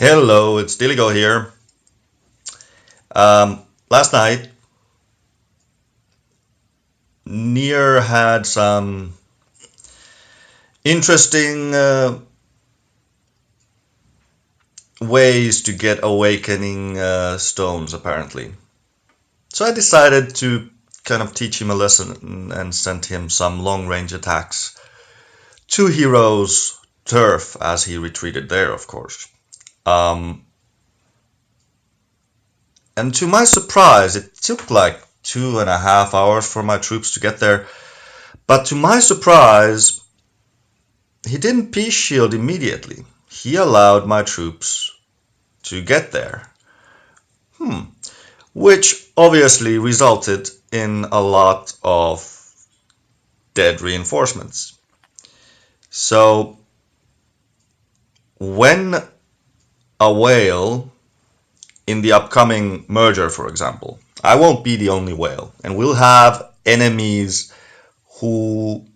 Hello, it's Diligo here. Last night, Nier had some interesting ways to get awakening stones, apparently. So I decided to kind of teach him a lesson and sent him some long range attacks to Hero's turf as he retreated there, of course. Um, and to my surprise, it took like 2.5 hours for my troops to get there. But to my surprise, he didn't peace shield immediately. He allowed my troops to get there. Which obviously resulted in a lot of dead reinforcements. So when a whale in the upcoming merger, for example, I won't be the only whale, and we'll have enemies who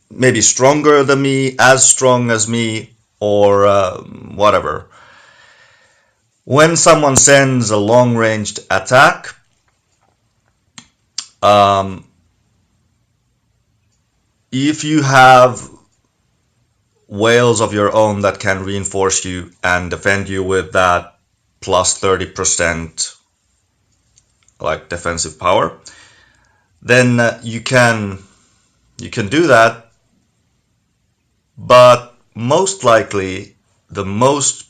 may be stronger than me, as strong as me, or whatever. When someone sends a long-ranged attack, um, if you have whales of your own that can reinforce you and defend you with that plus 30% like defensive power, then you can do that. But most likely, the most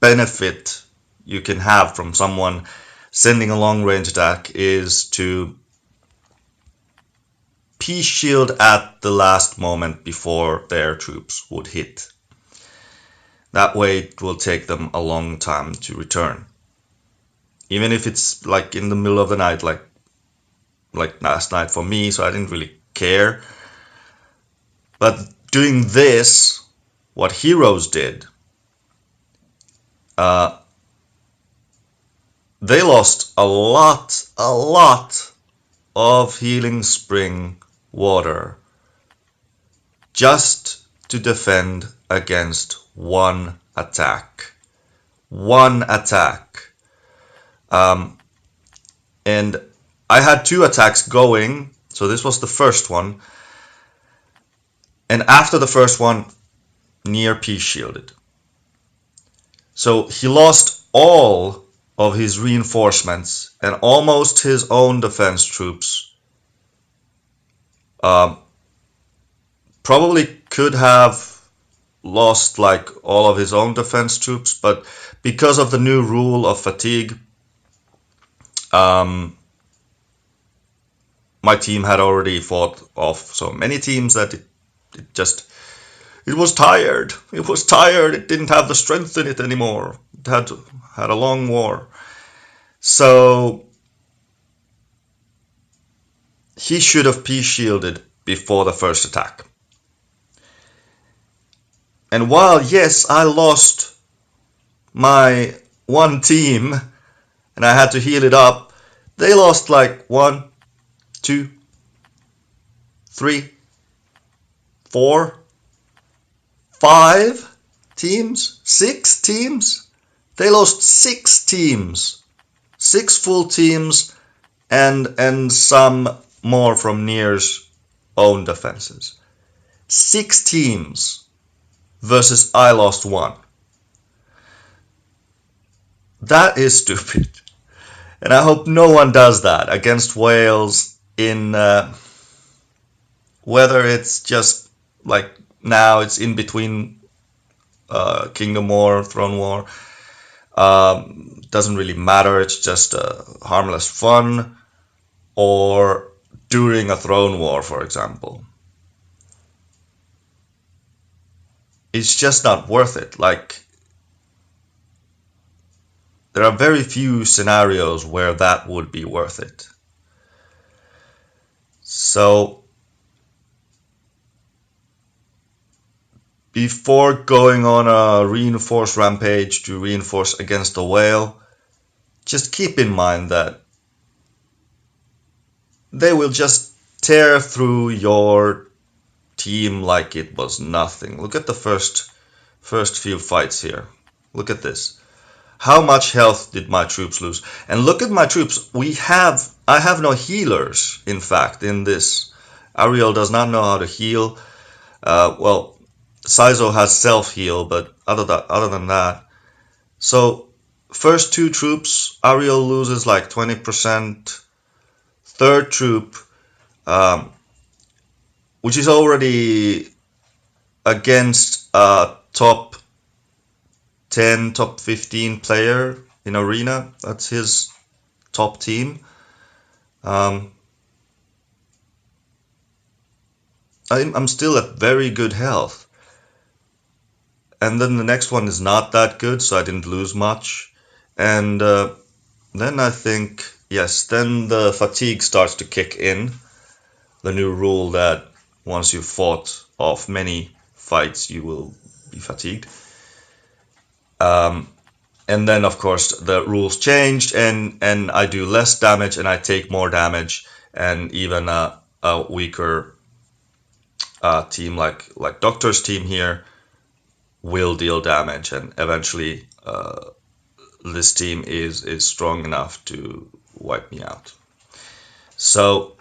benefit you can have from someone sending a long range attack is to peace shield at the last moment before their troops would hit. That way it will take them a long time to return. Even if it's like in the middle of the night, like last night for me, so I didn't really care. But doing this, what Heroes did, they lost a lot of Healing Spring water just to defend against one attack. One attack. And I had two attacks going, so this was the first one. And after the first one, Nier peace shielded. So he lost all of his reinforcements and almost his own defense troops. Probably could have lost like all of his own defense troops, but because of the new rule of fatigue, my team had already fought off so many teams that it was tired. It was tired. It didn't have the strength in it anymore. It had a long war. So he should have peace shielded before the first attack. And while, yes, I lost my one team and I had to heal it up, they lost like 1, 2, 3, 4, 5 teams, 6 teams. They lost 6 teams, 6 full teams, and some more from Nier's own defenses. 6 teams versus I lost 1. That is stupid. And I hope no one does that against whales in whether it's just like now it's in between Kingdom War, Throne War. Doesn't really matter. It's just harmless fun. Or during a Throne War, for example. It's just not worth it. Like, there are very few scenarios where that would be worth it. So, before going on a reinforce rampage to reinforce against a whale, just keep in mind that they will just tear through your team like it was nothing. Look at the first few fights here. Look at this. How much health did my troops lose? And look at my troops. I have no healers, in fact, in this. Ariel does not know how to heal. Well, Saizo has self-heal, but other than that. So, first two troops, Ariel loses like 20%. Third troop, um, which is already against a top 10, top 15 player in Arena. That's his top team. Um, I'm still at very good health. And then the next one is not that good, so I didn't lose much. And then I think, yes, then the fatigue starts to kick in. The new rule that once you've fought off many fights, you will be fatigued. And then, of course, the rules changed, and I do less damage, and I take more damage, and even a weaker team like Doctor's team here will deal damage, and eventually this team is strong enough to wipe me out. So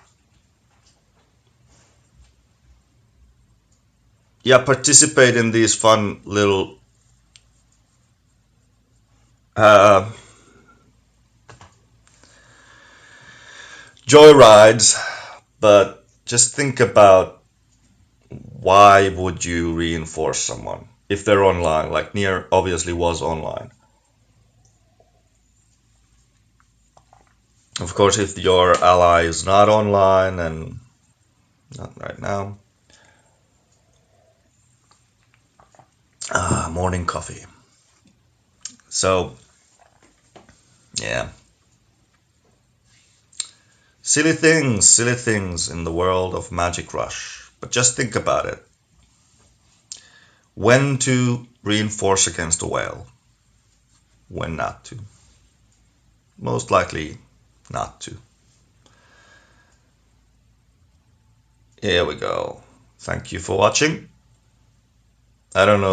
yeah, participate in these fun little joyrides, but just think about why would you reinforce someone if they're online? Like Nier obviously was online. Of course, if your ally is not online, and not right now. Morning coffee. So, yeah. Silly things in the world of Magic Rush. But just think about it. When to reinforce against a whale, when not to. Most likely not to. Here we go. Thank you for watching. I don't know